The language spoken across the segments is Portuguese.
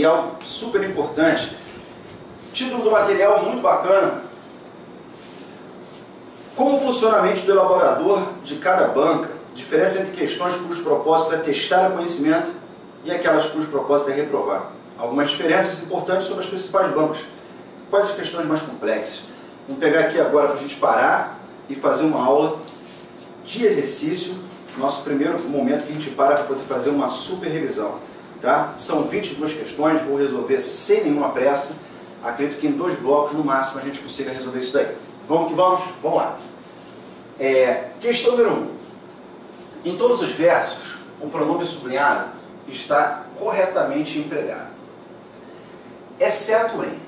material super importante. Título do material muito bacana. Como o funcionamento do elaborador de cada banca, diferença entre questões cujo propósito é testar o conhecimento e aquelas cujo propósito é reprovar. Algumas diferenças importantes sobre as principais bancas. Quais as questões mais complexas? Vamos pegar aqui agora para a gente parar e fazer uma aula de exercício. Nosso primeiro momento que a gente para poder fazer uma super revisão. Tá? São 22 questões, vou resolver sem nenhuma pressa. Acredito que em 2 blocos no máximo a gente consiga resolver isso daí. Vamos que vamos? Vamos lá. Questão número 1. Em todos os versos, o pronome sublinhado está corretamente empregado, exceto em.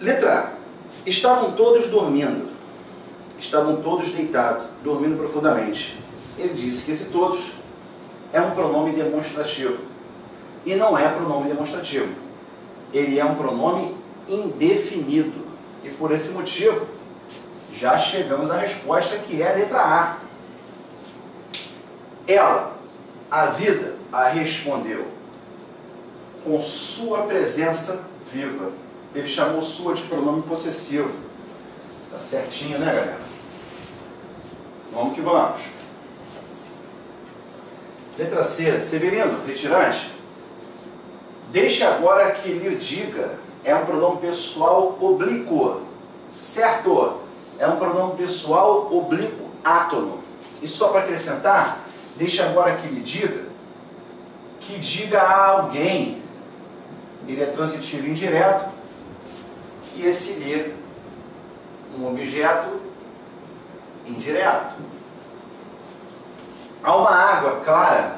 Letra A. Estavam todos dormindo. Estavam todos deitados, dormindo profundamente. Ele disse que esse todos é um pronome demonstrativo. E não é pronome demonstrativo. Ele é um pronome indefinido. E por esse motivo, já chegamos à resposta que é a letra A. Ela, a vida, a respondeu com sua presença viva. Ele chamou sua de pronome possessivo. Tá certinho, né, galera? Vamos que vamos. Letra C. Severino, retirante. Deixe agora que lhe diga. É um pronome pessoal oblíquo. Certo? É um pronome pessoal oblíquo átono. E só para acrescentar, deixe agora que lhe diga. Que diga a alguém. Ele é transitivo indireto. E esse lhe, um objeto indireto. Há uma água clara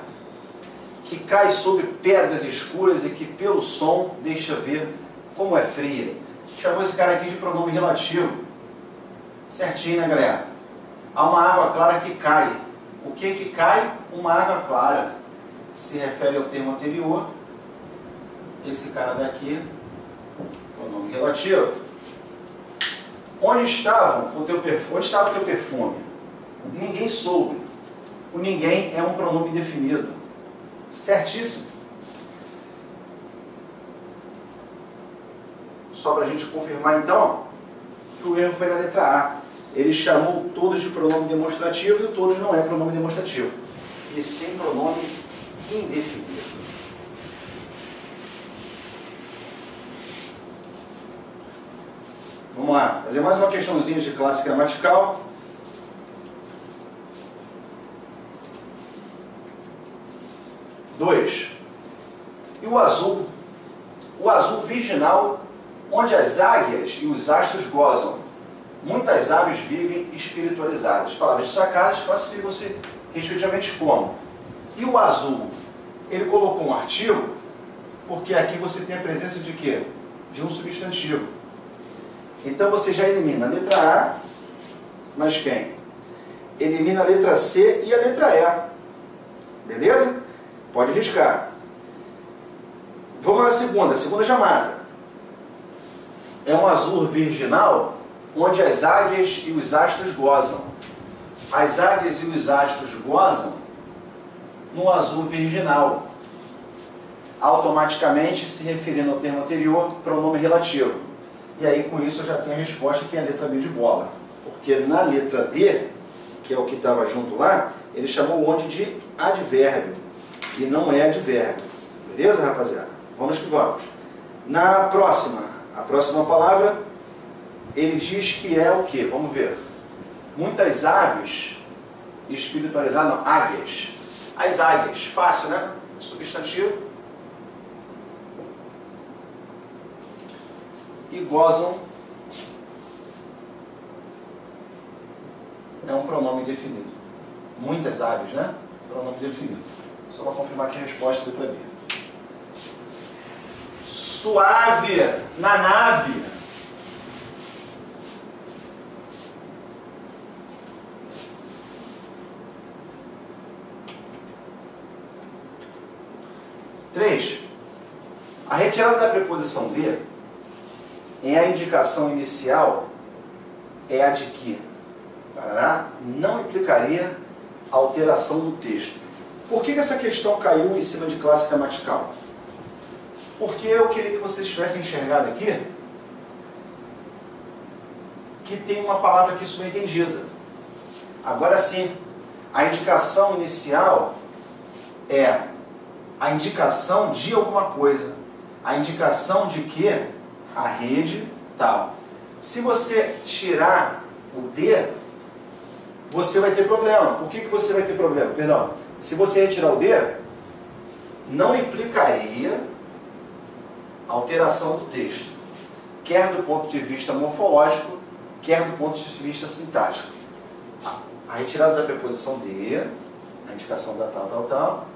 que cai sobre pedras escuras e que pelo som deixa ver como é fria. Chamou esse cara aqui de pronome relativo. Certinho, né, galera? Há uma água clara que cai. O que cai? Uma água clara. Se refere ao termo anterior. Esse cara daqui, pronome relativo. Onde estava o teu perfume? Ninguém soube. O ninguém é um pronome definido. Certíssimo. Só para a gente confirmar então que o erro foi na letra A. Ele chamou todos de pronome demonstrativo e o todos não é pronome demonstrativo. E sim pronome indefinido. Vamos lá, fazer mais uma questãozinha de classe gramatical. E o azul virginal, onde as águias e os astros gozam. Muitas aves vivem espiritualizadas. Palavras destacadas classificam-se respectivamente como. E o azul, ele colocou um artigo, porque aqui você tem a presença de quê? De um substantivo. Então você já elimina a letra A, mas quem? Elimina a letra C e a letra E. Beleza? Pode riscar. Vamos na segunda. A segunda já mata. É um azul virginal, onde as águias e os astros gozam. As águias e os astros gozam no azul virginal. Automaticamente, se referindo ao termo anterior, pronome relativo. E aí, com isso, eu já tenho a resposta que é a letra B de bola. Porque na letra D, que é o que estava junto lá, ele chamou onde de advérbio. E não é advérbio. Beleza, rapaziada? Vamos que vamos. Na próxima, a próxima palavra, ele diz que é o quê? Vamos ver. Muitas aves espiritualizadas, não, águias. As águias, fácil, né? Substantivo. E gozam é um pronome definido. Muitas aves, né? Pronome definido. Só para confirmar aqui a resposta do letra B. Suave na nave. Três. A retirada da preposição de em a indicação inicial é a de que não implicaria alteração do texto. Por que essa questão caiu em cima de classe gramatical? Porque eu queria que vocês tivessem enxergado aqui que tem uma palavra aqui subentendida. Agora sim, a indicação inicial é a indicação de alguma coisa. A indicação de que a rede tal. Se você tirar o D, você vai ter problema. Por que você vai ter problema? Perdão. Se você retirar o D, não implicaria alteração do texto, quer do ponto de vista morfológico, quer do ponto de vista sintático. A retirada da preposição de, a indicação da tal,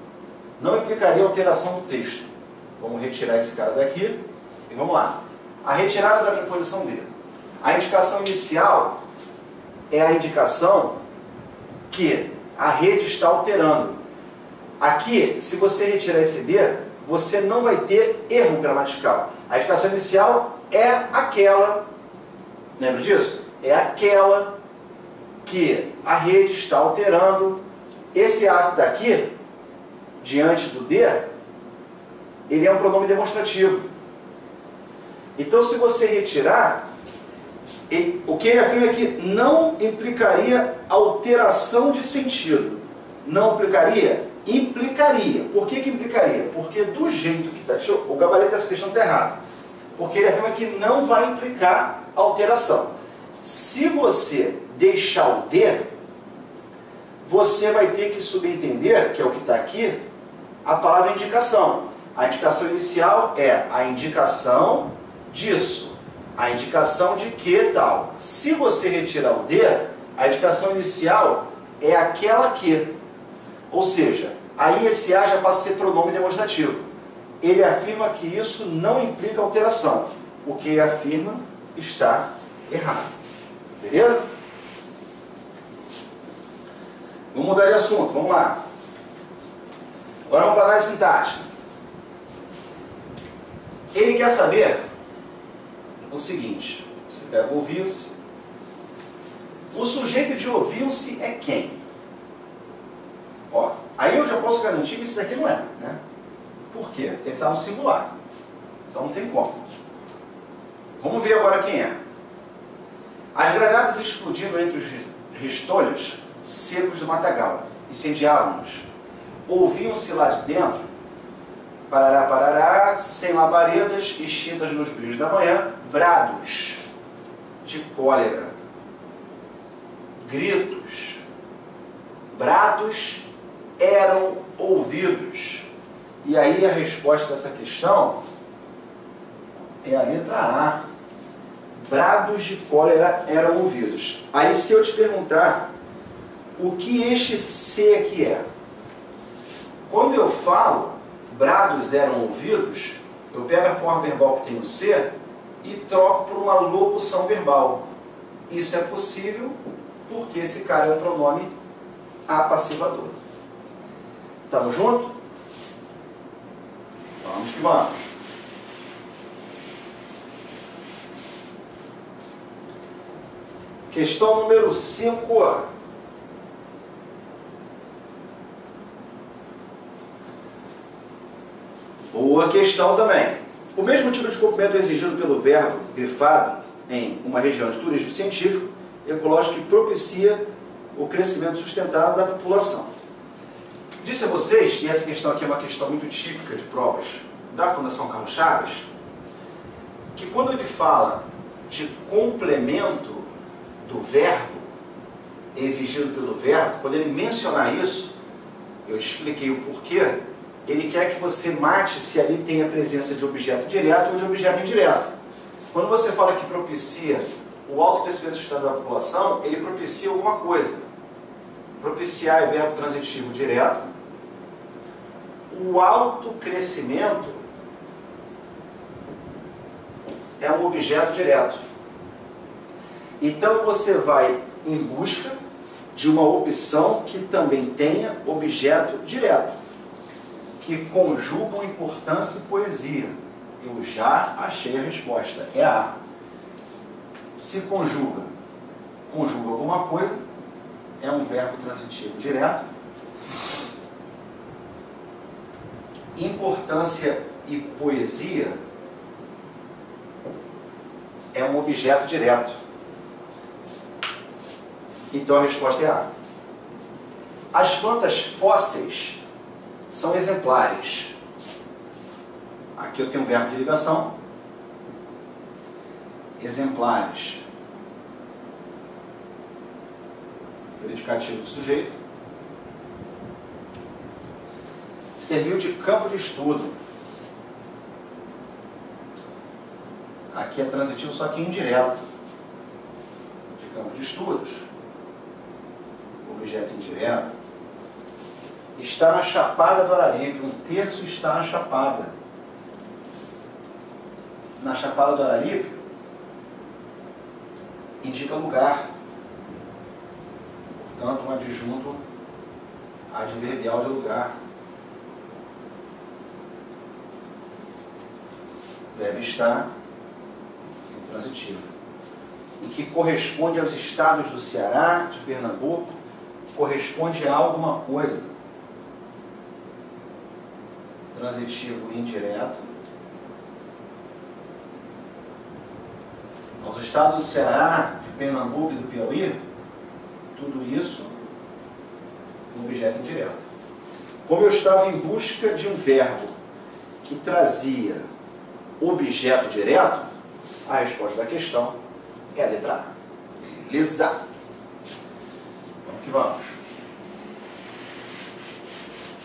não implicaria alteração do texto. Vamos retirar esse cara daqui e vamos lá. A retirada da preposição de. A indicação inicial é a indicação que a rede está alterando. Aqui, se você retirar esse D, você não vai ter erro gramatical. A indicação inicial é aquela, lembra disso? É aquela que a rede está alterando. Esse ato daqui, diante do D, ele é um pronome demonstrativo. Então, se você retirar, o que ele afirma é que não implicaria alteração de sentido. Não implicaria? Implicaria. Por que implicaria? Porque do jeito que está... O gabarito dessa questão está errado. Porque ele afirma que não vai implicar alteração. Se você deixar o D, você vai ter que subentender, que é o que está aqui, a palavra indicação. A indicação inicial é a indicação disso. A indicação de que tal. Se você retirar o D, a indicação inicial é aquela que. Ou seja, aí esse A já passa a ser pronome demonstrativo. Ele afirma que isso não implica alteração. O que ele afirma está errado. Beleza? Vamos mudar de assunto, vamos lá. Agora vamos para a análise sintática. Ele quer saber o seguinte. Você pega o ouviu-se. O sujeito de ouviu-se é quem? Ó, aí eu já posso garantir que isso daqui não é, né? Por quê? Ele está no singular. Então não tem como. Vamos ver agora quem é. As granadas explodindo entre os restolhos secos do matagal, incendiavam-nos. Ouviam-se lá de dentro, parará, parará, sem labaredas, extintas nos brilhos da manhã, brados de cólera, gritos. Brados eram ouvidos. E aí a resposta dessa questão é a letra A. Brados de cólera eram ouvidos. Aí se eu te perguntar o que este C aqui é? Quando eu falo brados eram ouvidos, eu pego a forma verbal que tem no C e troco por uma locução verbal. Isso é possível porque esse cara é um pronome apassivador. Estamos juntos? Vamos que vamos. Questão número 5. Boa questão também. O mesmo tipo de cumprimento exigido pelo verbo grifado em uma região de turismo científico ecológico que propicia o crescimento sustentável da população. Disse a vocês, e essa questão aqui é uma questão muito típica de provas da Fundação Carlos Chagas, que quando ele fala de complemento do verbo, exigido pelo verbo, quando ele mencionar isso, eu te expliquei o porquê, ele quer que você mate se ali tem a presença de objeto direto ou de objeto indireto. Quando você fala que propicia o alto crescimento sustentável da população, ele propicia alguma coisa. Propiciar é verbo transitivo direto. O alto crescimento é um objeto direto. Então você vai em busca de uma opção que também tenha objeto direto, que conjugam importância e poesia. Eu já achei a resposta. É a. Se conjuga alguma coisa, é um verbo transitivo direto. importância e poesia é um objeto direto. Então a resposta é A. As plantas fósseis são exemplares. Aqui eu tenho um verbo de ligação. Exemplares. Predicativo do sujeito. Serviu de campo de estudo. Aqui é transitivo, só que indireto. De campo de estudos. Objeto indireto. Está na Chapada do Araripe. Um terço está na Chapada. Na Chapada do Araripe indica lugar. Portanto, um adjunto adverbial de lugar. Verbo estar, intransitivo. E que corresponde aos estados do Ceará, de Pernambuco, corresponde a alguma coisa. Transitivo indireto. Aos estados do Ceará, de Pernambuco e do Piauí, tudo isso no objeto indireto. Como eu estava em busca de um verbo que trazia objeto direto, a resposta da questão é a letra A. Beleza? Vamos que vamos.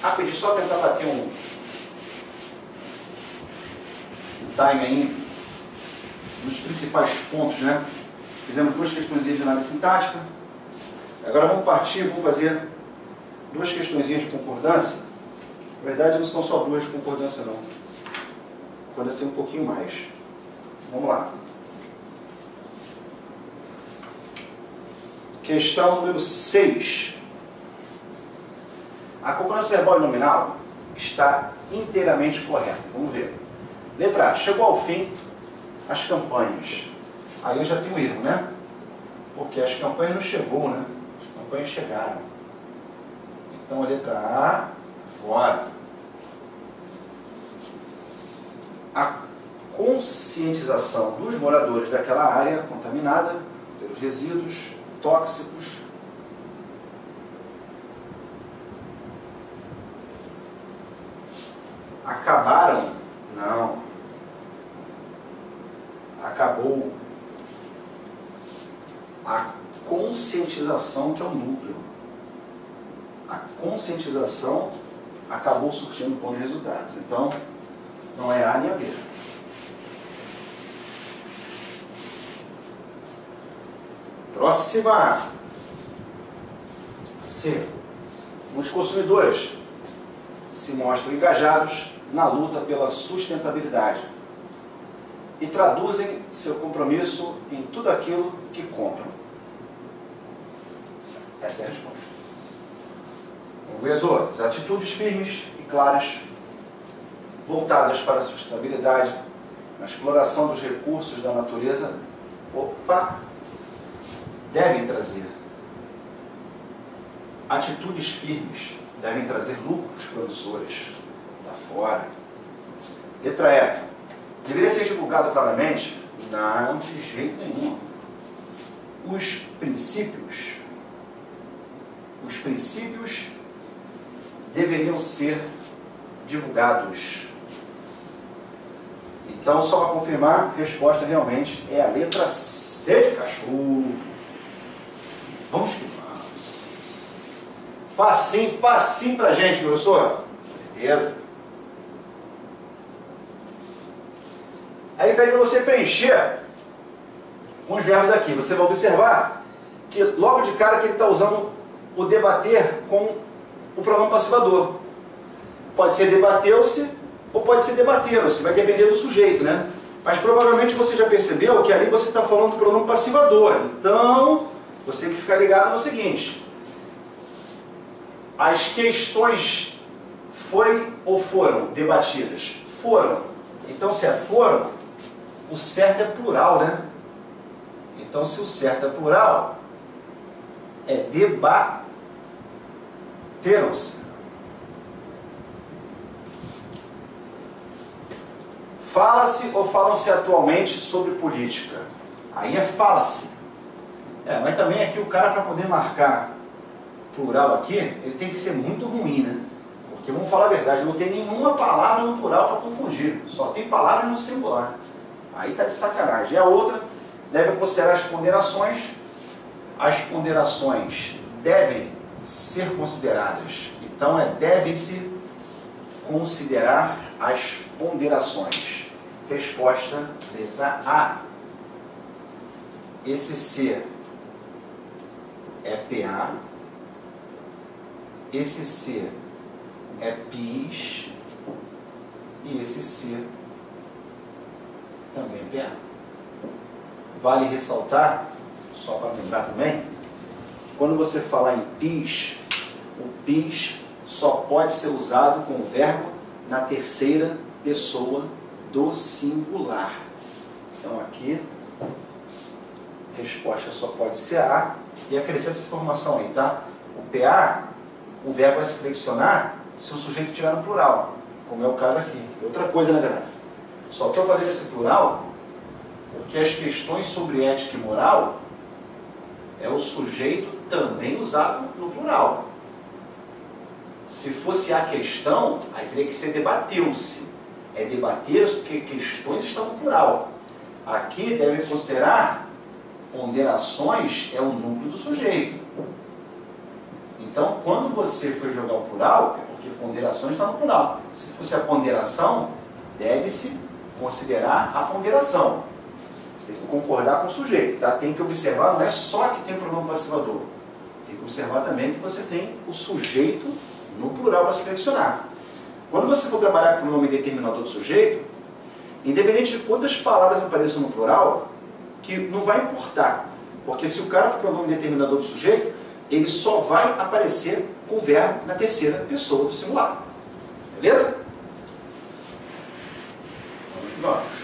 Rapidinho, só tentar bater um time aí nos principais pontos, né? Fizemos duas questões de análise sintática. Agora vamos partir, vou fazer duas questões de concordância. Na verdade, não são só duas de concordância, não. Concordância um pouquinho mais. Vamos lá. Questão número 6. A concordância verbal e nominal está inteiramente correta. Vamos ver. Letra A. Chegou ao fim as campanhas. Aí eu já tenho erro, né? Porque as campanhas não chegou, né? As campanhas chegaram. Então a letra A, fora. A conscientização dos moradores daquela área contaminada pelos resíduos tóxicos acabaram? Não. Acabou a conscientização, que é o núcleo. A conscientização acabou surtindo bons resultados. Então, não é A nem a B. Próxima. C. Muitos consumidores se mostram engajados na luta pela sustentabilidade e traduzem seu compromisso em tudo aquilo que compram. Essa é a resposta. Vamos ver as outras. Atitudes firmes e claras voltadas para a sustentabilidade, na exploração dos recursos da natureza, devem trazer. Atitudes firmes devem trazer lucros promissores. Está fora. Letra E. Deveria ser divulgado claramente? Não, de jeito nenhum. Os princípios deveriam ser divulgados. Então, só para confirmar, a resposta realmente é a letra C de cachorro. Vamos que vamos. Facinho, facinho pra gente, professor. Beleza. Aí pede para você preencher com os verbos aqui. Você vai observar que logo de cara que ele está usando o debater com o pronome passivador. Pode ser debateu-se ou pode ser debateram-se, vai depender do sujeito, né? Mas provavelmente você já percebeu que ali você está falando do pronome passivador. Então, você tem que ficar ligado no seguinte. As questões foi ou foram debatidas? Foram. Então, se é foram, o certo é plural, né? Então, se o certo é plural, é debateram-se. Fala-se ou falam-se atualmente sobre política? Aí é fala-se. Mas também aqui o cara, para poder marcar plural aqui, ele tem que ser muito ruim, né? Porque, vamos falar a verdade, não tem nenhuma palavra no plural para confundir. Só tem palavra no singular. Aí tá de sacanagem. E a outra, deve considerar as ponderações. As ponderações devem ser consideradas. Então, devem-se considerar as ponderações. Resposta, letra A. Esse C é PA. Esse C é PIS. E esse C também é PA. Vale ressaltar, só para lembrar também, quando você falar em PIS, o PIS só pode ser usado com o verbo na terceira pessoa do singular. Então aqui, resposta só pode ser A. E acrescenta essa informação aí, tá? O PA, o verbo vai se flexionar se o sujeito estiver no plural, como é o caso aqui. E outra coisa, né, galera? Só estou fazendo esse plural porque as questões sobre ética e moral é o sujeito também usado no plural. Se fosse a questão, aí teria que ser debateu-se. É debater-se porque questões estão no plural. Aqui deve considerar ponderações, é o núcleo do sujeito. Então, quando você for jogar o plural, é porque ponderações está no plural. Se fosse a ponderação, deve-se considerar a ponderação. Você tem que concordar com o sujeito, tá? Tem que observar, não é só que tem o pronome passivador. Tem que observar também que você tem o sujeito no plural para se flexionar. Quando você for trabalhar com o nome determinador do sujeito, independente de quantas palavras apareçam no plural, que não vai importar. Porque se o cara for pronome determinador do sujeito, ele só vai aparecer com o verbo na terceira pessoa do singular. Beleza? Vamos que vamos.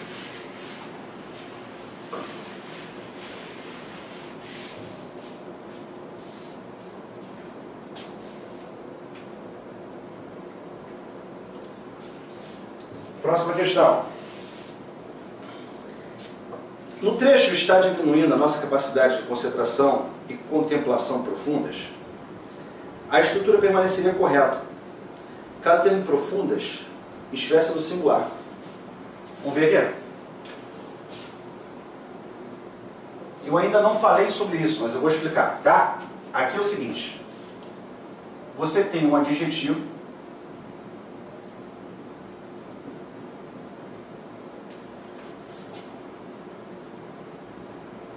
Próxima questão. No trecho está diminuindo a nossa capacidade de concentração e contemplação profundas, a estrutura permaneceria correta, caso o termo profundas estivesse no singular. Vamos ver aqui. Eu ainda não falei sobre isso, mas eu vou explicar, tá? Aqui é o seguinte. Você tem um adjetivo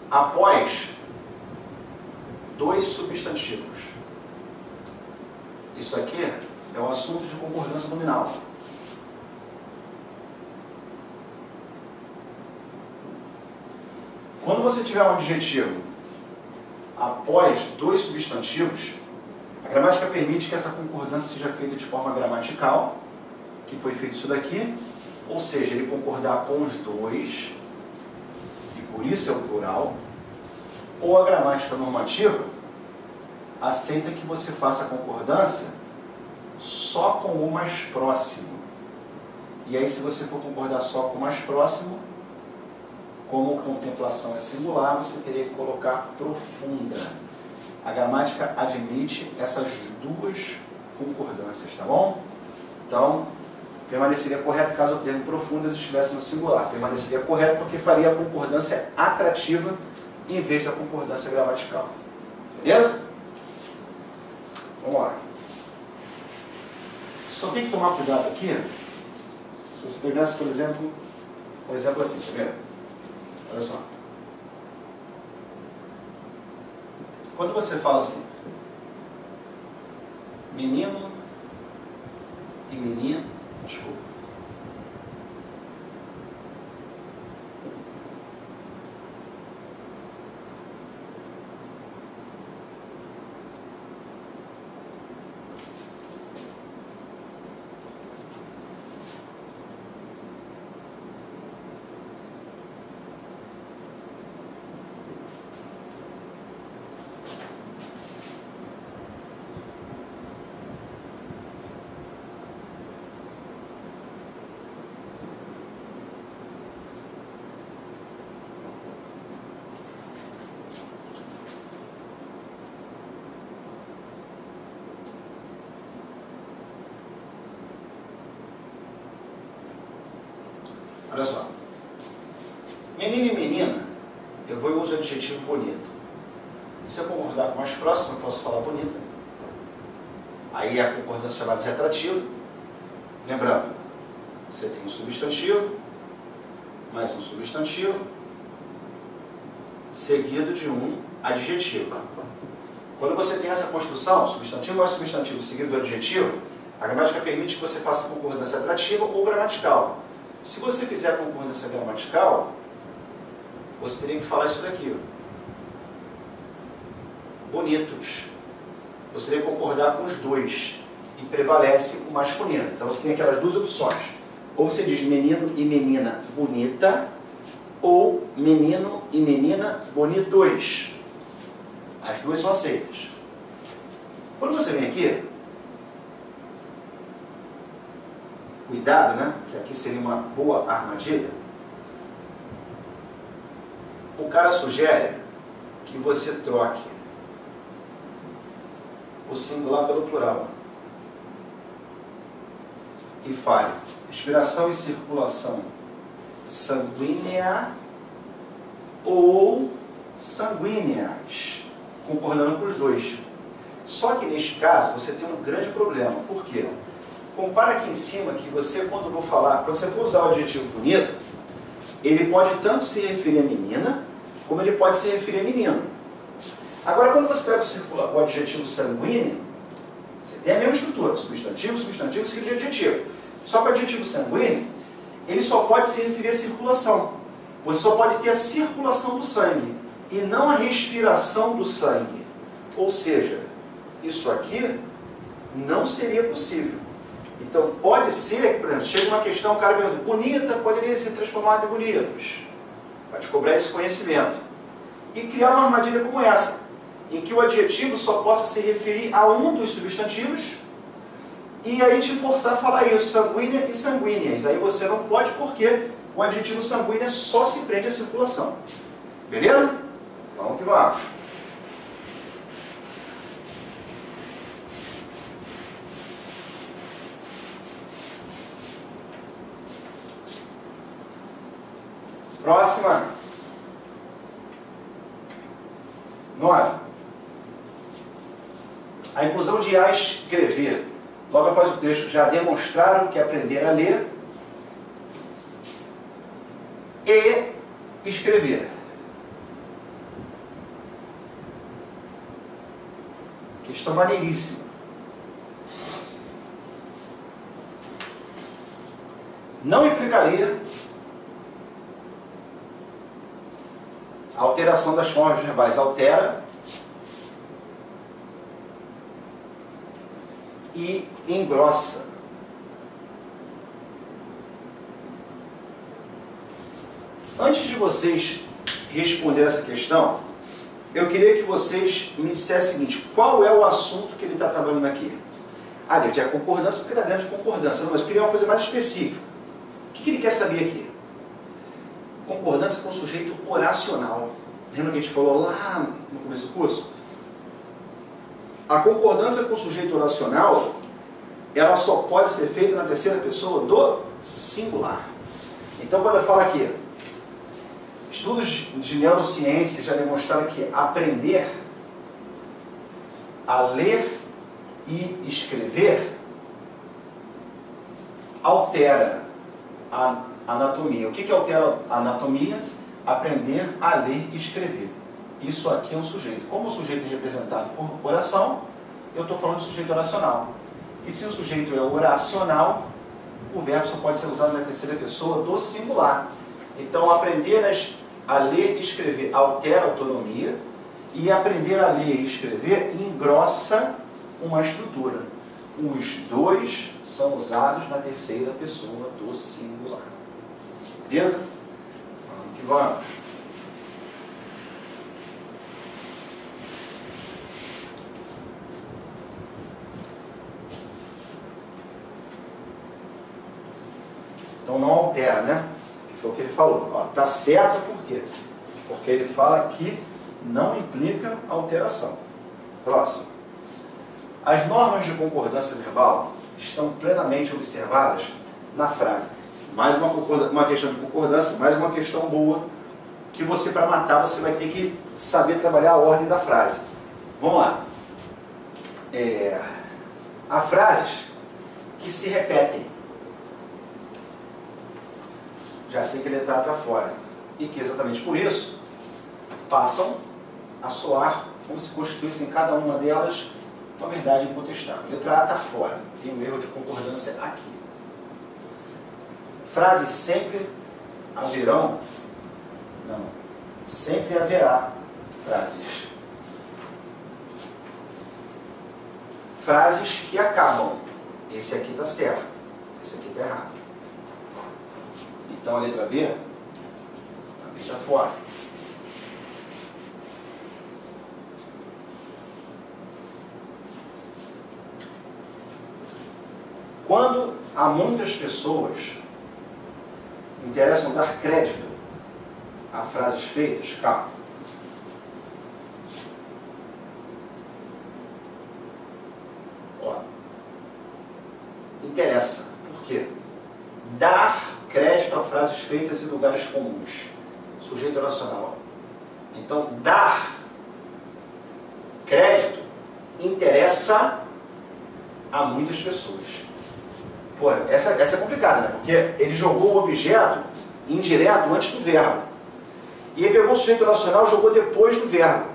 após dois substantivos. Isso aqui é um assunto de concordância nominal. Quando você tiver um adjetivo após dois substantivos, a gramática permite que essa concordância seja feita de forma gramatical, que foi feito isso daqui, ou seja, ele concordar com os dois, e por isso é o plural, ou a gramática normativa aceita que você faça a concordância só com o mais próximo. E aí, se você for concordar só com o mais próximo, como contemplação é singular, você teria que colocar profunda. A gramática admite essas duas concordâncias, tá bom? Então, permaneceria correto caso o termo profundas estivesse no singular. Permaneceria correto porque faria a concordância atrativa em vez da concordância gramatical. Beleza? Vamos lá. Só tem que tomar cuidado aqui. Se você pegasse, por exemplo, um exemplo assim, tá vendo? Olha só. Quando você fala assim, menino e menina, desculpa. Olha só. Menino e menina, eu vou usar o adjetivo bonito. Se eu concordar com o mais próximo, eu posso falar bonita. Aí a concordância é chamada de atrativo. Lembrando, você tem um substantivo, mais um substantivo, seguido de um adjetivo. Quando você tem essa construção, substantivo mais substantivo seguido do adjetivo, a gramática permite que você faça concordância atrativa ou gramatical. Se você fizer a concordância gramatical, você teria que falar isso daqui, ó. Bonitos. Você teria que concordar com os dois. E prevalece o masculino. Então você tem aquelas duas opções. Ou você diz menino e menina bonita, ou menino e menina bonitos. As duas são aceitas. Quando você vem aqui, cuidado, né? Que aqui seria uma boa armadilha. O cara sugere que você troque o singular pelo plural e fale respiração e circulação sanguínea ou sanguíneas, concordando com os dois. Só que neste caso você tem um grande problema. Por quê? Compara aqui em cima que você, quando você for usar o adjetivo bonito, ele pode tanto se referir a menina, como ele pode se referir a menino. Agora, quando você pega o adjetivo sanguíneo, você tem a mesma estrutura, substantivo, substantivo, seguido de adjetivo. Só que o adjetivo sanguíneo, ele só pode se referir à circulação. Você só pode ter a circulação do sangue, e não a respiração do sangue. Ou seja, isso aqui não seria possível. Então, pode ser, por exemplo, chega uma questão, o cara pergunta, bonita poderia ser transformada em bonitos. Vai te cobrar esse conhecimento. E criar uma armadilha como essa, em que o adjetivo só possa se referir a um dos substantivos, e aí te forçar a falar isso, sanguínea e sanguíneas. Aí você não pode, porque o adjetivo sanguínea só se prende à circulação. Beleza? Vamos que vamos. Próxima. 9. A inclusão de a escrever. Logo após o texto, já demonstraram que aprender a ler e escrever. Questão maneiríssima. Não implicaria a alteração das formas verbais. Altera e engrossa. Antes de vocês responderem essa questão, eu queria que vocês me dissessem o seguinte: qual é o assunto que ele está trabalhando aqui? Ah, ele tinha concordância porque está dentro de concordância. Não, mas eu queria uma coisa mais específica. O que ele quer saber aqui? Concordância com o sujeito oracional. Lembra que a gente falou lá no começo do curso? A concordância com o sujeito oracional, ela só pode ser feita na terceira pessoa do singular. Então, quando eu falo aqui, estudos de neurociência já demonstraram que aprender a ler e escrever altera a anatomia. O que altera a anatomia? Aprender a ler e escrever. Isso aqui é um sujeito. Como o sujeito é representado por oração, eu estou falando de sujeito oracional. E se o sujeito é oracional, o verbo só pode ser usado na terceira pessoa do singular. Então, aprender a ler e escrever altera a autonomia, e aprender a ler e escrever engrossa uma estrutura. Os dois são usados na terceira pessoa do singular. Beleza? Vamos que vamos. Então não altera, né? Que foi o que ele falou. Ó, tá certo por quê? Porque ele fala que não implica alteração. Próximo. As normas de concordância verbal estão plenamente observadas na frase: Mais uma questão de concordância, mais uma questão boa, que você, para matar, você vai ter que saber trabalhar a ordem da frase. Vamos lá. Há frases que se repetem. Já sei que a letra A está fora. E que exatamente por isso passam a soar como se constituíssem cada uma delas uma verdade incontestável. A letra A está fora. Tem um erro de concordância aqui. Frases sempre haverão. Não. Sempre haverá frases. Frases que acabam. Esse aqui está certo. Esse aqui está errado. Então a letra B também está fora. Quando há muitas pessoas interessam dar crédito a frases feitas, calma. Ó. Interessa. Por quê? Dar crédito a frases feitas em lugares comuns. Sujeito oracional. Então, dar crédito interessa a muitas pessoas. Pô, essa é complicada, né? Porque ele jogou o objeto indireto antes do verbo. E ele pegou o sujeito oracional e jogou depois do verbo.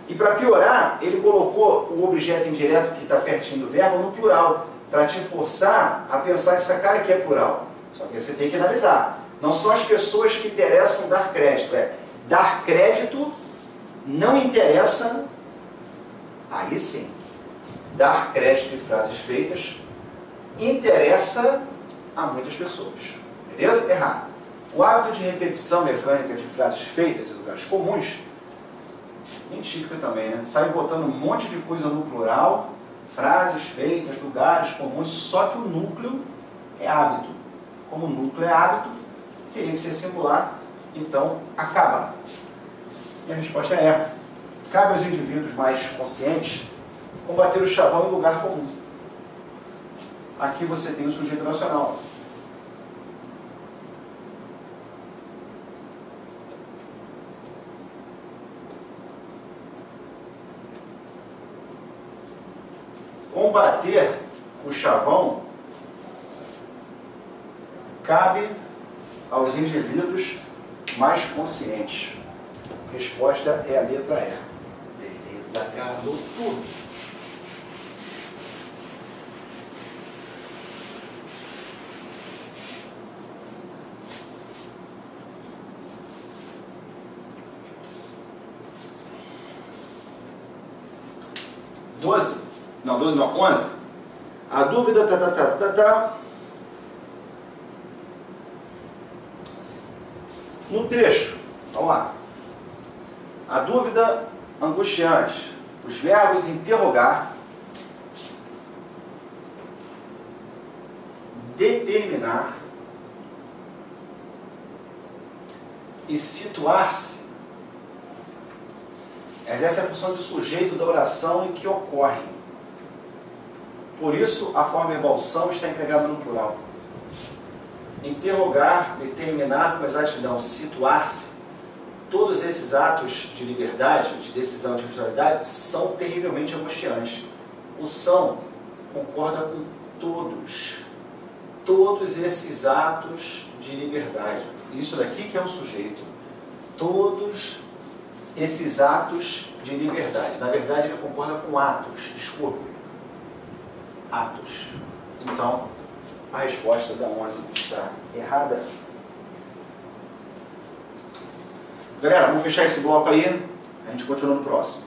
E para piorar, ele colocou o objeto indireto que está pertinho do verbo no plural, para te forçar a pensar que essa cara aqui é plural. Só que você tem que analisar. Não são as pessoas que interessam dar crédito. Dar crédito não interessa. Aí sim. Dar crédito de frases feitas interessa a muitas pessoas. Beleza? Errado. O hábito de repetição mecânica de frases feitas em lugares comuns, bem típico também, né? Sai botando um monte de coisa no plural, frases feitas, lugares comuns, só que o núcleo é hábito. Como o núcleo é hábito, teria que ser singular, então acaba. E a resposta é: cabe aos indivíduos mais conscientes combater o chavão em lugar comum. Aqui você tem o sujeito oracional. Combater o chavão cabe aos indivíduos mais conscientes. A resposta é a letra E. Beleza, garoto. Não, 12 não, 11. A dúvida no trecho, vamos lá. A dúvida angustiante. Os verbos interrogar, determinar e situar-se exerce a função de sujeito da oração em que ocorre. Por isso, a forma verbal são está empregada no plural. Interrogar, determinar com exatidão, situar-se, todos esses atos de liberdade, de decisão, de responsabilidade, são terrivelmente angustiantes. O são concorda com todos. Todos esses atos de liberdade. Isso daqui que é o sujeito. Todos esses atos de liberdade. Na verdade, ele concorda com atos. Desculpe. Atos. Então, a resposta da 11 está errada. Galera, vamos fechar esse bloco aí. A gente continua no próximo.